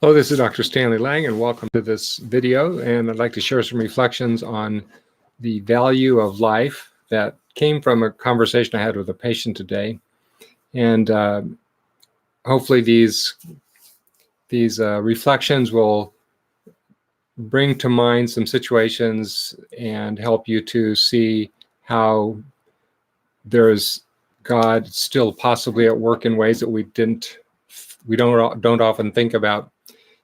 Hello, this is Dr. Stanley Lang, and welcome to this video. And I'd like to share some reflections on the value of life that came from a conversation I had with a patient today. And hopefully these reflections will bring to mind some situations and help you to see how there's God still possibly at work in ways that we don't often think about.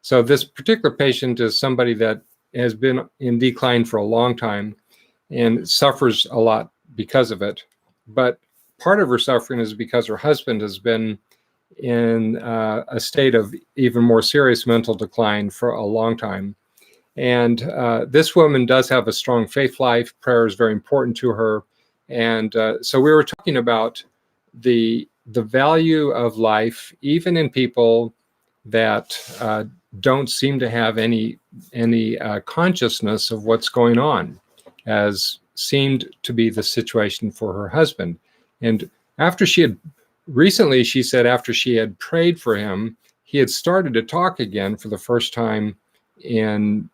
So this particular patient is somebody that has been in decline for a long time and suffers a lot because of it. But part of her suffering is because her husband has been in a state of even more serious mental decline for a long time. And this woman does have a strong faith life. Prayer is very important to her. And so we were talking about the value of life, even in people that don't seem to have any consciousness of what's going on, as seemed to be the situation for her husband. And recently she said after she had prayed for him, he had started to talk again for the first time in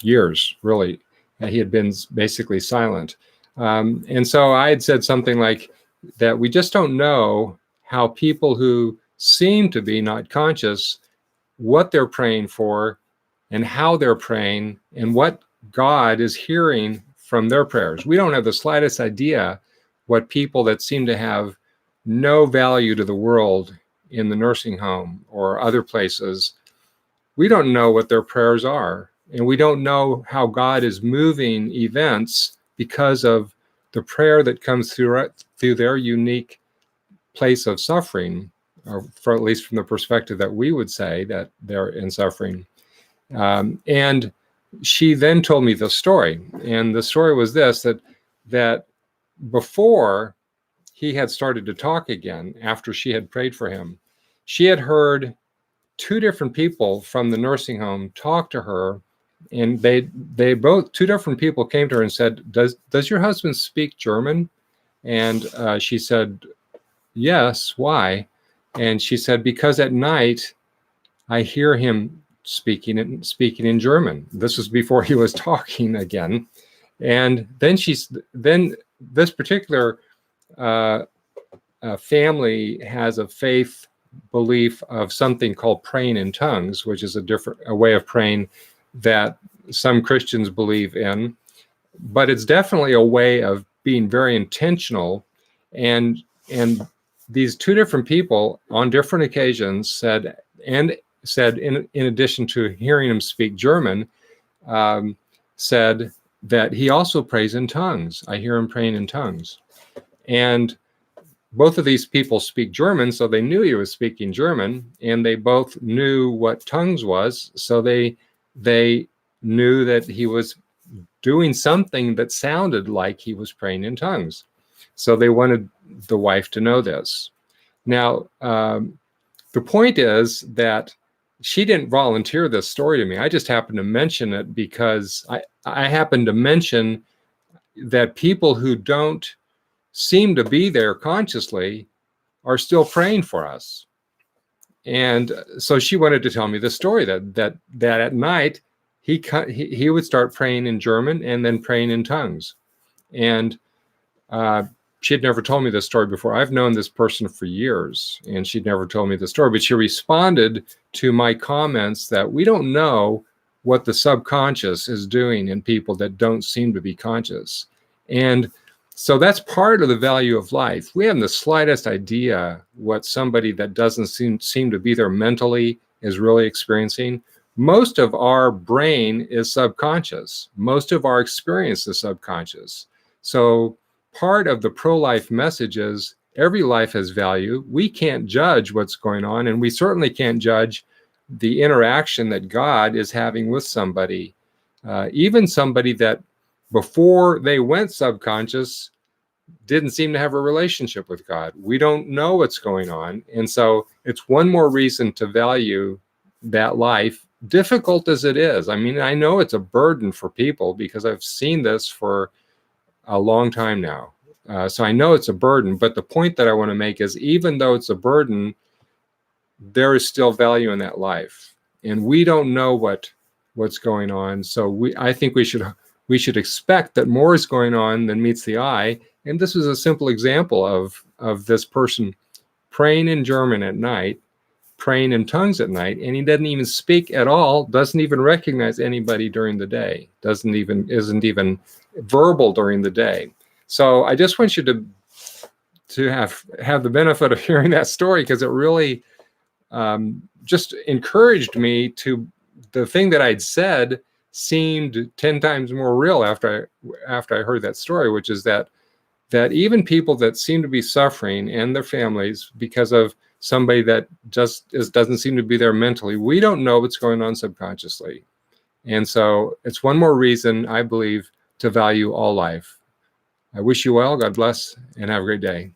years, really. He had been basically silent. And so I had said something like that we just don't know how people who seem to be not conscious, what they're praying for and how they're praying and what God is hearing from their prayers. We don't have the slightest idea what people that seem to have no value to the world in the nursing home or other places, we don't know what their prayers are. And we don't know how God is moving events because of the prayer that comes through their unique place of suffering, or for at least from the perspective that we would say that they're in suffering. And she then told me the story. And the story was this, that before he had started to talk again, after she had prayed for him, she had heard two different people from the nursing home talk to her. And two different people came to her and said, does your husband speak German? And she said, yes, why? And she said, because at night I hear him speaking in German. This was before he was talking again. And then this particular family has a faith belief of something called praying in tongues, which is a way of praying that some Christians believe in. But it's definitely a way of being very intentional. And these two different people on different occasions said, in addition to hearing him speak German, said that he also prays in tongues. I hear him praying in tongues. And both of these people speak German, so they knew he was speaking German, and they both knew what tongues was, so they knew that he was doing something that sounded like he was praying in tongues. So they wanted the wife to know this. Now, the point is that she didn't volunteer this story to me. I just happened to mention it because I happened to mention that people who don't seem to be there consciously are still praying for us. And so she wanted to tell me the story that at night he would start praying in German and then praying in tongues. And she had never told me this story before. I've known this person for years, and she'd never told me the story. But she responded to my comments that we don't know what the subconscious is doing in people that don't seem to be conscious. And so that's part of the value of life. We haven't the slightest idea what somebody that doesn't seem to be there mentally is really experiencing. Most of our brain is subconscious. Most of our experience is subconscious. So part of the pro-life message is every life has value. We can't judge what's going on, and we certainly can't judge the interaction that God is having with somebody, even somebody that before they went subconscious didn't seem to have a relationship with God. We don't know what's going on. And so it's one more reason to value that life, difficult as it is. I mean, I know it's a burden for people because I've seen this for a long time now. So I know it's a burden, but the point that I want to make is even though it's a burden, there is still value in that life, and we don't know what's going on. So I think we should expect that more is going on than meets the eye. And this is a simple example of this person praying in German at night, praying in tongues at night, and he doesn't even speak at all, doesn't even recognize anybody during the day, isn't even verbal during the day. So I just want you to have the benefit of hearing that story, because it really just encouraged me to, the thing that I'd said seemed 10 times more real after I heard that story, which is that even people that seem to be suffering and their families because of somebody that just doesn't seem to be there mentally, we don't know what's going on subconsciously. And so it's one more reason, I believe, to value all life. I wish you well, God bless, and have a great day.